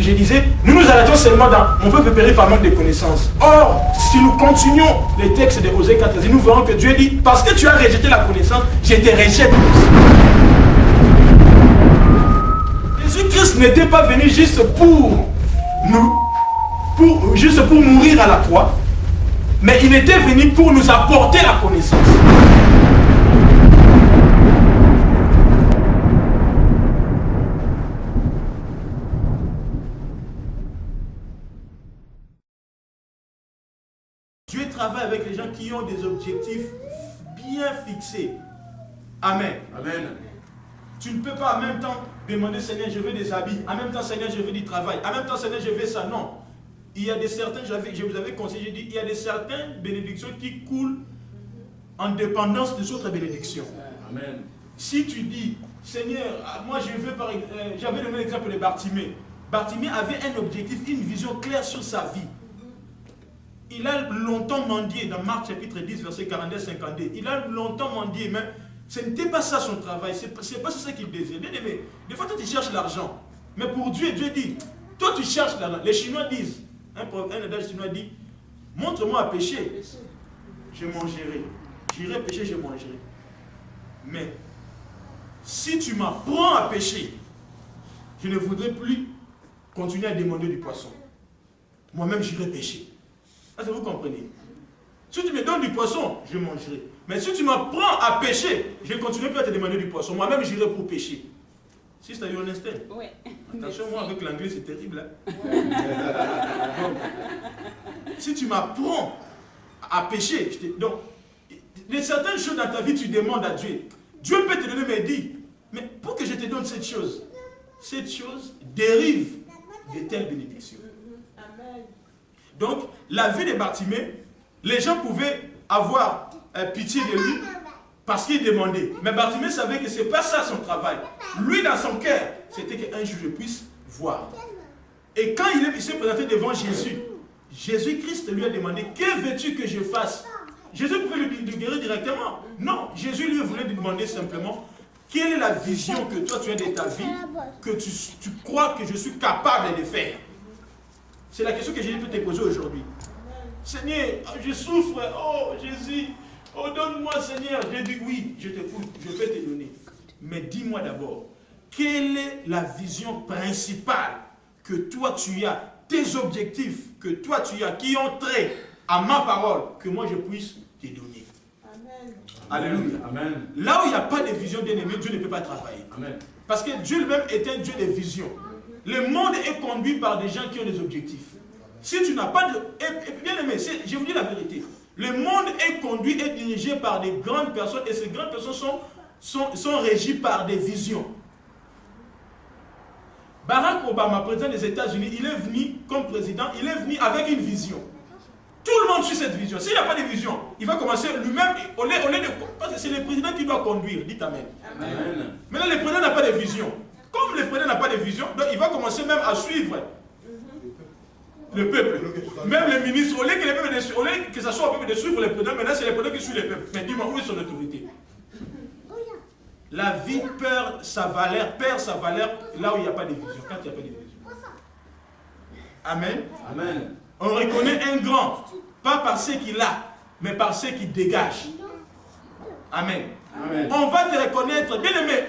je disais, nous nous arrêtons seulement dans on peut périr par manque de connaissances. Or, si nous continuons les textes de Osée 4, nous verrons que Dieu dit, parce que tu as rejeté la connaissance, je te rejette aussi. Jésus-Christ n'était pas venu juste pour mourir à la croix, mais il était venu pour nous apporter la connaissance. Dieu travaille avec les gens qui ont des objectifs bien fixés. Amen. Amen. Tu ne peux pas en même temps demander, Seigneur, je veux des habits. En même temps, Seigneur, je veux du travail. En même temps, Seigneur, je veux ça. Non. Il y a des certains, je vous avais conseillé, j'ai dit, il y a des certaines bénédictions qui coulent en dépendance des autres bénédictions. Amen. Si tu dis, Seigneur, moi je veux par exemple, j'avais donné l'exemple de Bartimée. Bartimée avait un objectif, une vision claire sur sa vie. Il a longtemps mendié dans Marc chapitre 10, verset 42-52. Il a longtemps mendié, mais ce n'était pas ça son travail. C'est pas ça qu'il désirait. Bien aimé, des fois toi tu cherches l'argent. Mais pour Dieu, Dieu dit, toi tu cherches l'argent. Les Chinois disent, un adage chinois dit, montre-moi à pécher, je mangerai. J'irai pécher, je mangerai. Mais si tu m'apprends à pécher, je ne voudrais plus continuer à demander du poisson. Moi-même, j'irai pécher. Est-ce que vous comprenez? Si tu me donnes du poisson, je mangerai. Mais si tu m'apprends à pêcher, je ne continuerai plus à te demander du poisson. Moi-même, j'irai pour pêcher. Si c'est you understand? Oui. Attention, moi, avec l'anglais, c'est terrible. Hein? Si tu m'apprends à pêcher, donc, il y a certaines choses dans ta vie, tu demandes à Dieu. Dieu peut te donner, mais dit, mais pour que je te donne cette chose dérive de telles bénédictions. Donc, la vie de Bartimée, les gens pouvaient avoir pitié de lui parce qu'il demandait. Mais Bartimée savait que ce n'est pas ça son travail. Lui, dans son cœur, c'était qu'un jour je puisse voir. Et quand il s'est présenté devant Jésus, Jésus-Christ lui a demandé, que veux-tu que je fasse? Jésus pouvait lui guérir directement. Non, Jésus lui voulait lui demander simplement, quelle est la vision que toi tu as de ta vie, que tu crois que je suis capable de faire? C'est la question que Jésus peut te poser aujourd'hui. Seigneur, je souffre. Oh Jésus, oh donne-moi Seigneur. Je dis oui, je t'écoute, je peux te donner. Mais dis-moi d'abord, quelle est la vision principale que toi tu as, tes objectifs que toi tu as, qui ont trait à ma parole, que moi je puisse te donner. Amen. Alléluia. Amen. Là où il n'y a pas de vision bien-aimé, Dieu ne peut pas travailler. Amen. Parce que Dieu lui-même est un Dieu de vision. Le monde est conduit par des gens qui ont des objectifs. Si tu n'as pas de... bien aimé, je vous dis la vérité. Le monde est conduit et dirigé par des grandes personnes et ces grandes personnes sont régies par des visions. Barack Obama, président des États-Unis, il est venu comme président, il est venu avec une vision. Tout le monde suit cette vision. S'il n'y a pas de vision, il va commencer lui-même, parce que c'est le président qui doit conduire. Dites Amen. Amen. Maintenant, le président n'a pas de vision. Comme le président n'a pas de vision, donc il va commencer même à suivre le peuple. Même les ministres, au lieu que ce soit au peuple de suivre le président, maintenant c'est le président qui suit le peuple. Mais dis-moi, où est son autorité? La vie perd sa valeur là où il n'y a pas de vision. Quand il n'y a pas de vision. Amen. Amen. On reconnaît un grand, pas par ce qu'il a, mais par ce qu'il dégage. Amen. Amen. On va te reconnaître, bien aimé.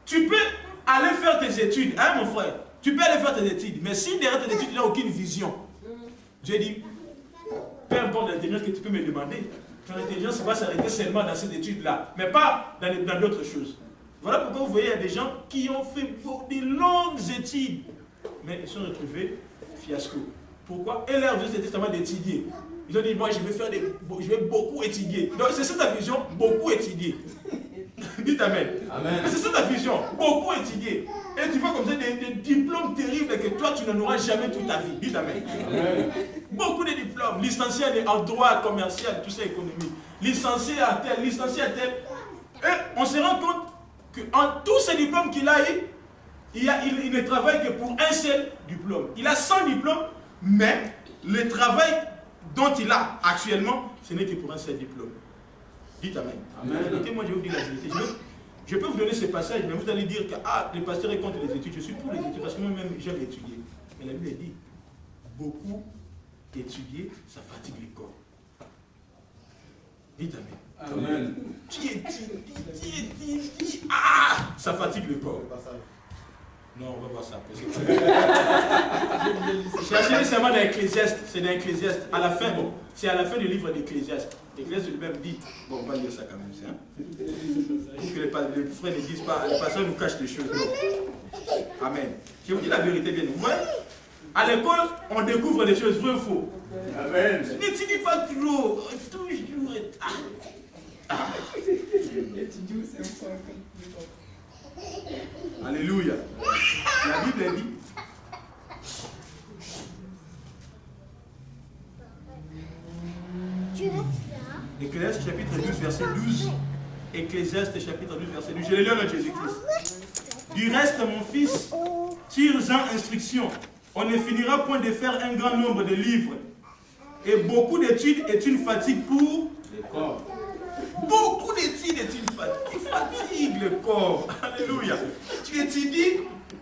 Tu peux aller faire tes études, hein mon frère? Tu peux aller faire tes études, mais si derrière tes études, il n'y a aucune vision, Dieu dit, peu importe l'intelligence que tu peux me demander, ton intelligence va s'arrêter seulement dans cette étude-là, mais pas dans d'autres choses. Voilà pourquoi vous voyez, il y a des gens qui ont fait de longues études, mais ils sont retrouvés fiasco. Pourquoi? Et leur vie, c'était justement d'étudier. Ils ont dit, moi, je vais beaucoup étudier. Donc, c'est ça ta vision, beaucoup étudier. Dites Amen. Amen. C'est ça ta vision, beaucoup étudier. Et tu vois comme ça des diplômes terribles que toi, tu n'en auras jamais toute ta vie. Dites Amen. Amen. Beaucoup de diplômes, licencié en droit commercial, tout ça, économie. Licencié à tel, licencié à tel. Et on se rend compte qu'en tous ces diplômes qu'il a eu, il ne travaille que pour un seul diplôme. Il a 100 diplômes, mais le travail dont il a actuellement, ce n'est que pour un seul diplôme. Dites Amen. Amen. Écoutez, moi je vais vous dire la vérité. Je peux vous donner ce passage, mais vous allez dire que le pasteur est contre les études. Je suis pour les études parce que moi-même j'aime étudier. Et la Bible dit, beaucoup étudier, ça fatigue le corps. Dites Amen. Amen. Tu étudies, ça fatigue le corps. Non, on va voir ça après. Cherchez seulement dans l'Ecclésiaste, c'est dans l'Ecclésiaste. À la fin, bon, c'est à la fin du livre d'Ecclésiaste. L'Ecclésiaste lui-même dit, bon, on va lire ça quand même, hein? Pour que les frères ne disent pas, les pasteurs nous cachent des choses. Non. Amen. Je vous dis la vérité bien. Vous voyez, à l'école, on découvre des choses vraies ou faux. Amen. N'étudie pas toujours, toujours. Alléluia. La Bible dit, Ecclésiaste chapitre 12 verset 12. Ecclésiaste chapitre 12 verset 12. Je l'ai lu dans Jésus-Christ. Du reste, mon fils, tire-en instruction. On ne finira point de faire un grand nombre de livres. Et beaucoup d'études est une fatigue pour le corps. Beaucoup d'études est une fatigue qui fatigue le corps. Alléluia. Tu étudies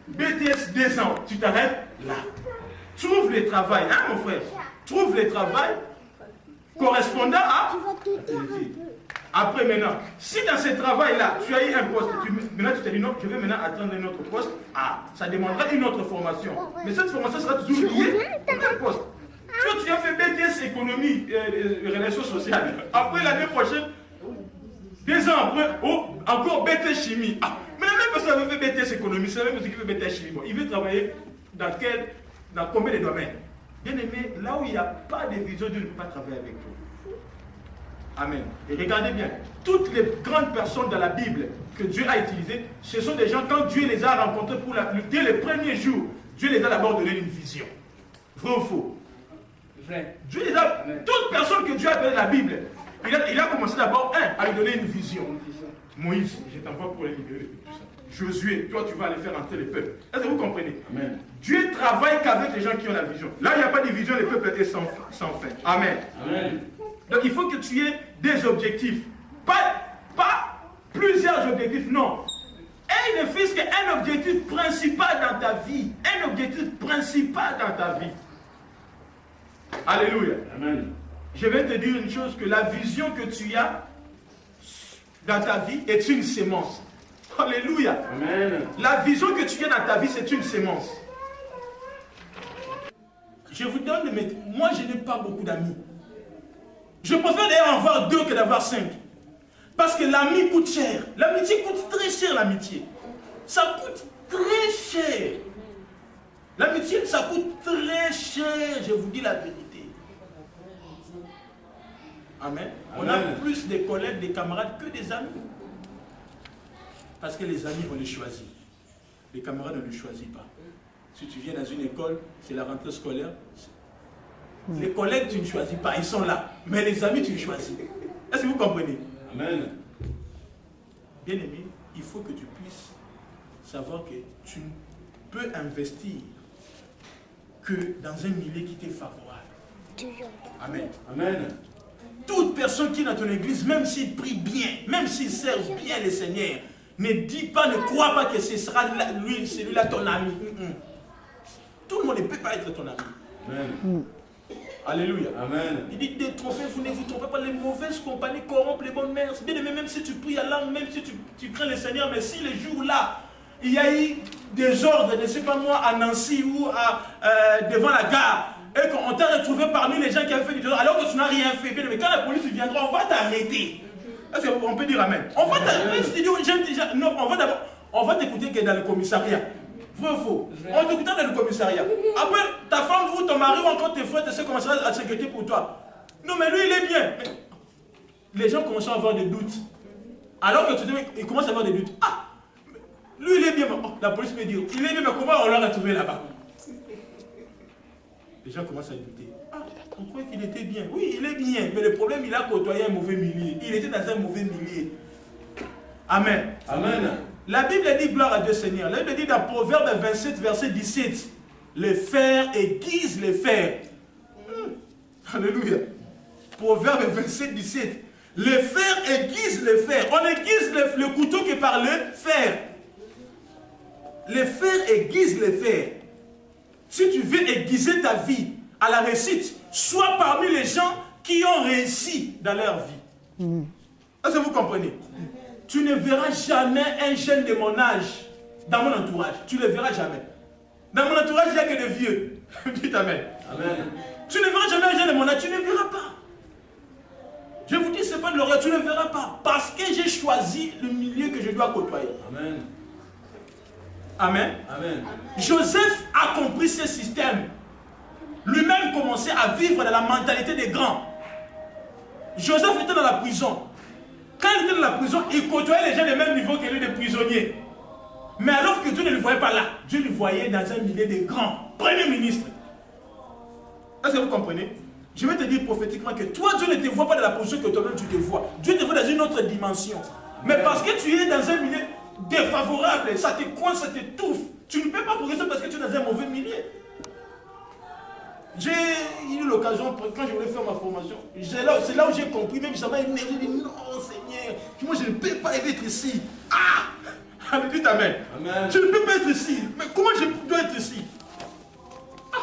BTS 2 ans, tu t'arrêtes là. Trouve le travail, hein mon frère? Trouve le travail correspondant à tes études. Après maintenant, si dans ce travail-là, tu as eu un poste, maintenant tu te dis non, je vais maintenant attendre un autre poste, ça demandera une autre formation. Mais cette formation sera toujours liée au même poste. Tu as fait BTS économie et relations sociales. Après l'année prochaine, 2 ans après, encore BTS chimie. Mais la même personne avait fait BTS économie, c'est la même personne qui fait BTS chimie. Bon, il veut travailler dans combien de domaines? Bien aimé, là où il n'y a pas de vision, Dieu ne peut pas travailler avec toi. Amen. Et regardez bien, toutes les grandes personnes dans la Bible que Dieu a utilisées, ce sont des gens, quand Dieu les a rencontrés dès les premiers jours, Dieu les a d'abord donné une vision. Vrai ou faux? Vrai. Dieu les a, toute personne que Dieu a appelée dans la Bible, il a commencé d'abord, à lui donner une vision. Moïse, je t'envoie pour les libérer. Josué, toi tu vas aller faire entrer les peuples. Est-ce que vous comprenez? Amen. Dieu travaille qu'avec les gens qui ont la vision. Là, il n'y a pas de vision, les peuples étaient sans fin. Amen. Amen. Donc il faut que tu aies des objectifs. Pas plusieurs objectifs, non. Et ne fût-ce qu'un objectif principal dans ta vie. Un objectif principal dans ta vie. Alléluia. Amen. Je vais te dire une chose, que la vision que tu as dans ta vie est une sémence. Alléluia. Amen. La vision que tu as dans ta vie, c'est une sémence. Je vous donne, moi je n'ai pas beaucoup d'amis. Je préfère d'ailleurs en avoir 2 que d'avoir 5. Parce que l'ami coûte cher. L'amitié coûte très cher, l'amitié. Ça coûte très cher. L'amitié, ça coûte très cher, je vous dis la vérité. Amen. On a plus de collègues, des camarades que des amis. Parce que les amis, on les choisit. Les camarades, on ne les choisit pas. Si tu viens dans une école, c'est la rentrée scolaire. Les collègues, tu ne choisis pas, ils sont là. Mais les amis, tu les choisis. Est-ce que vous comprenez? Amen. Bien aimé, il faut que tu puisses savoir que tu ne peux investir que dans un milieu qui t'est favorable. Amen. Amen. Toute personne qui est dans ton église, même s'il prie bien, même s'il sert bien le Seigneur, ne dis pas, ne crois pas que ce sera lui, celui-là ton ami. Tout le monde ne peut pas être ton ami. Amen. Alléluia. Amen. Il dit, détrompez-vous, ne vous trompez pas, les mauvaises compagnies corrompent les bonnes mères. Bien aimé, même si tu pries à langue, même si tu crains le Seigneur, mais si les jours-là, il y a eu des ordres, ne sais pas moi, à Nancy ou devant la gare, et qu'on t'a retrouvé parmi les gens qui avaient fait du alors que tu n'as rien fait. Bien aimé, quand la police viendra, on va t'arrêter. Est-ce qu'on peut dire amen? On va t'arrêter. Non, on va t'écouter que dans le commissariat. Vrai ou faux? On t'écoute dans le commissariat. Après, ta femme ou ton mari ou encore tes frères te commenceront à s'inquiéter pour toi. Non, mais lui, il est bien. Mais les gens commencent à avoir des doutes. Alors que tu dis, ils commencent à avoir des doutes. Ah, lui, il est bien. Oh, la police me dit, il est bien, mais comment on l'a retrouvé là-bas? Les gens commencent à douter. Ah, on croyait qu'il était bien. Oui, il est bien. Mais le problème, il a côtoyé un mauvais milieu. Il était dans un mauvais milieu. Amen. Amen. La Bible dit gloire à Dieu Seigneur. La Bible dit dans Proverbe 27, verset 17, le fer aiguise le fer. Alléluia. Proverbe 27, 17. Le fer aiguise le fer. On aiguise le couteau que par le fer. Le fer aiguise le fer. Si tu veux aiguiser ta vie à la réussite, sois parmi les gens qui ont réussi dans leur vie. Est-ce que vous comprenez? Tu ne verras jamais un jeune de mon âge dans mon entourage. Tu ne le verras jamais. Dans mon entourage, il n'y a que des vieux. Dites Amen. Amen. Tu ne verras jamais un jeune de mon âge. Tu ne verras pas. Je vous dis, ce n'est pas de l'horreur. Tu ne verras pas. Parce que j'ai choisi le milieu que je dois côtoyer. Amen. Amen. Amen. Joseph a compris ce système. Lui-même commençait à vivre dans la mentalité des grands. Joseph était dans la prison. Quand il était dans la prison, il côtoyait les gens du même niveau que lui, des prisonniers. Mais alors que Dieu ne le voyait pas là, Dieu le voyait dans un milieu des grands premiers ministres. Est-ce que vous comprenez? Je vais te dire prophétiquement que toi, Dieu ne te voit pas dans la position que toi-même tu te vois. Dieu te voit dans une autre dimension. Mais parce que tu es dans un milieu défavorable, ça te coince, ça t'étouffe. Tu ne peux pas progresser parce que tu es dans un mauvais milieu. J'ai eu l'occasion, quand je voulais faire ma formation, c'est là où j'ai compris, même ça m'a énervé, j'ai dit non Seigneur, moi je ne peux pas être ici. Ah! Allez, dites Amen. Amen. Je ne peux pas être ici. Mais comment je dois être ici? Ah!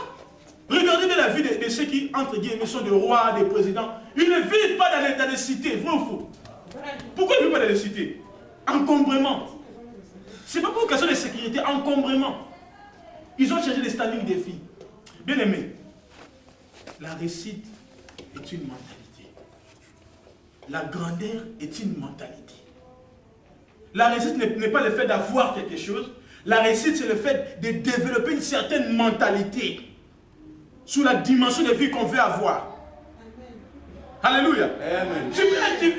Regardez la vie de ceux qui, entre guillemets, sont des rois, des présidents. Ils ne vivent pas dans les cités, vrai ou faux? Pourquoi ils ne vivent pas dans les cités? Encombrement. Ce n'est pas pour une question de sécurité, encombrement. Ils ont changé les standings des filles. Bien aimé, la réussite est une mentalité. La grandeur est une mentalité. La réussite n'est pas le fait d'avoir quelque chose. La réussite, c'est le fait de développer une certaine mentalité sur la dimension de vie qu'on veut avoir. Alléluia. Amen.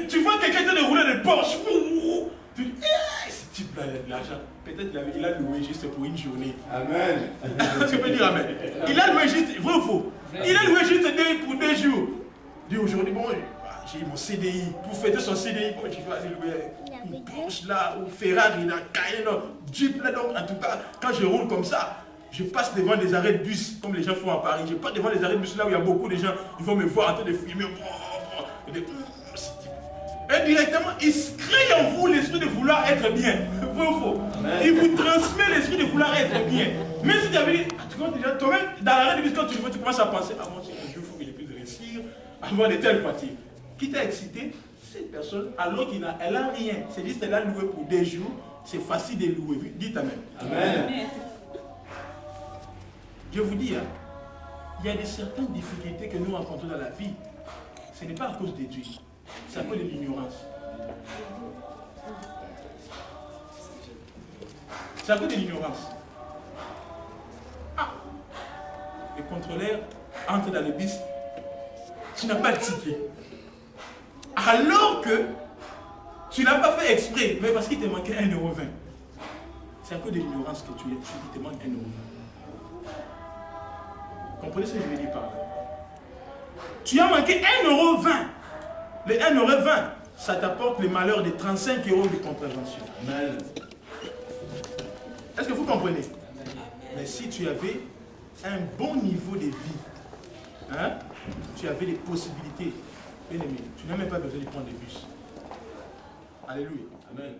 Tu vois quelqu'un qui a roulé de Porsche. Tu dis, ce type-là, il a de l'argent. Peut-être qu'il a loué juste pour une journée. Amen. Tu peux dire Amen. Il a loué juste, vrai ou faux? Il a loué juste pour 2 jours. Il dit aujourd'hui, bon, j'ai mon CDI. Pour fêter son CDI, bon, je vais aller louer une Porsche là, ou Ferrari là, Cayenne, Jeep là. Donc, en tout cas, quand je roule comme ça, je passe devant des arrêts de bus, comme les gens font à Paris. Je passe devant des arrêts de bus là où il y a beaucoup de gens. Ils vont me voir en train de fumer. Et directement, il crée en vous l'esprit de vouloir être bien. Vrai ou faux? Il vous transmet l'esprit de vouloir être bien. Même si tu avais dit, toi-même, dans l'arrêt de bus, quand tu commences à penser, ah mon Dieu, un jour, il faut que je puisse réussir, avoir de telles voitures. Qui t'a excité? Cette personne, alors qu'elle n'a rien. C'est juste qu'elle a loué pour 2 jours. C'est facile de louer. Dites Amen. Amen. Je vous dis, hein, il y a certaines difficultés que nous rencontrons dans la vie. Ce n'est pas à cause de Dieu. C'est à cause de l'ignorance. C'est à cause de l'ignorance. Ah! Le contrôleur entre dans le bus. Tu n'as pas de ticket. Alors que tu n'as pas fait exprès, mais parce qu'il te manquait 1,20 €. C'est à cause de l'ignorance que il te manque 1,20 €. Comprenez ce que je veux dire par là? Tu as manqué 1,20 €. Les 1,20 €, ça t'apporte le malheur de 35 € de contravention. Amen. Est-ce que vous comprenez? Mais si tu avais un bon niveau de vie, hein, tu avais des possibilités, bien aimé, tu n'as même pas besoin de prendre des bus. Alléluia. Amen.